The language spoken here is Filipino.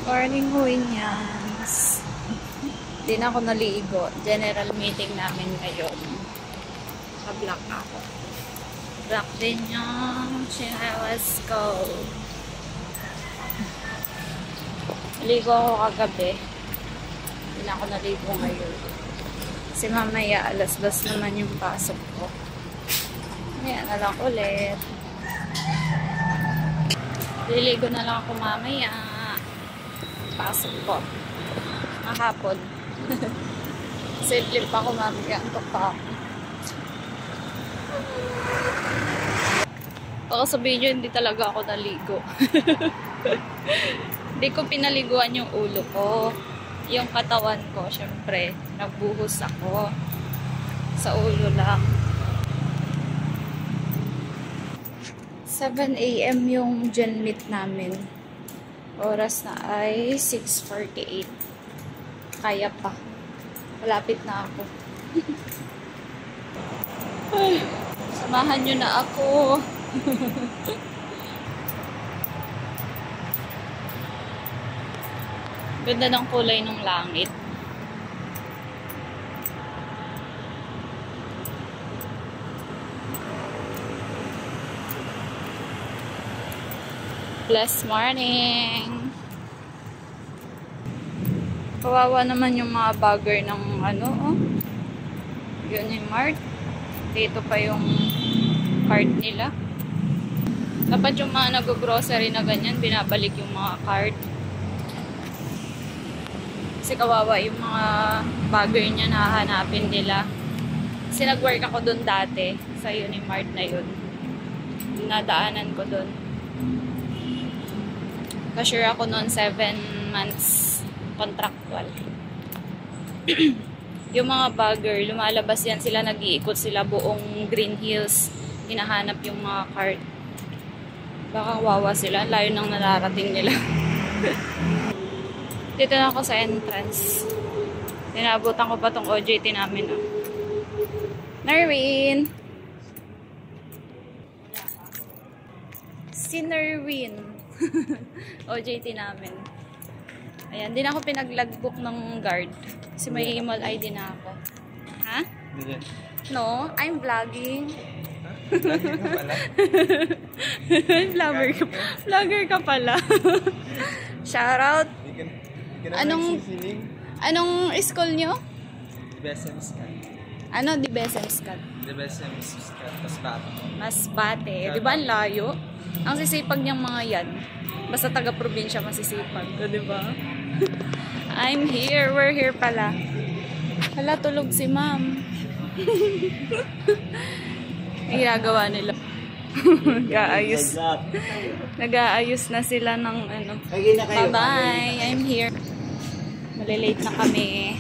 Morning, Huinyans. Hindi na ako naligo. General meeting namin ngayon. Ka-black ako. Black din yung let's go. Naligo ako kagabi. Hindi na ako naligo ngayon. Kasi mamaya alas 2 naman yung pasok ko. Ngayon na lang ulit. Liligo na lang ako mamaya. Pasok ko. Mahapon. Simple pa ako mamaya. Antok pa ako. Baka sabihin nyo, hindi talaga ako naligo. Hindi ko pinaliguan yung ulo ko. Yung katawan ko, syempre, nagbuhos ako. Sa ulo lang. 7 AM yung gen meet namin. Oras na ay 6:48. Kaya pa. Malapit na ako. Ay, samahan nyo na ako. Ganda ng kulay ng langit. Blessed morning! Kawawa naman yung mga bagger ng ano, oh. Unimart. Dito pa yung cart nila. Dapat yung mga nag-grocery na ganyan, binabalik yung mga cart. Kasi kawawa yung mga bagger niya na hahanapin nila. Kasi nag-work ako dun dati sa Unimart na yun. Nadaanan ko dun. Cashier ako noon 7 months contractual. Yung mga bagger, lumalabas yan sila, nag-iikot sila buong Green Hills. Hinahanap yung mga cart. Baka wawa sila, layo nang nararating nila. Dito na ako sa entrance. Tinabutan ko pa tong OJT namin. Oh. Nerwin! Si Nerwin. OJT namin. Ayan, din ako pinag-logbook ng guard. Kasi may email ID na ako. Ha? No, I'm vlogging. Vlogger ka pala? Vlogger ka pala. Shoutout. Anong school nyo? DBSM-SCAT. Ano DBSM-SCAT? DBSM-SCAT. Masbate. Masbate. Di ba ang layo? Ang sisipag niyang mga yan. Basta taga-probinsya masisipag. Di ba? I'm here. We're here pala. Hala, tulog si ma'am. Ang ginagawa nila. Nag-aayos. Nag-aayos na sila ng ano. Bye-bye. I'm here. Malilate na kami.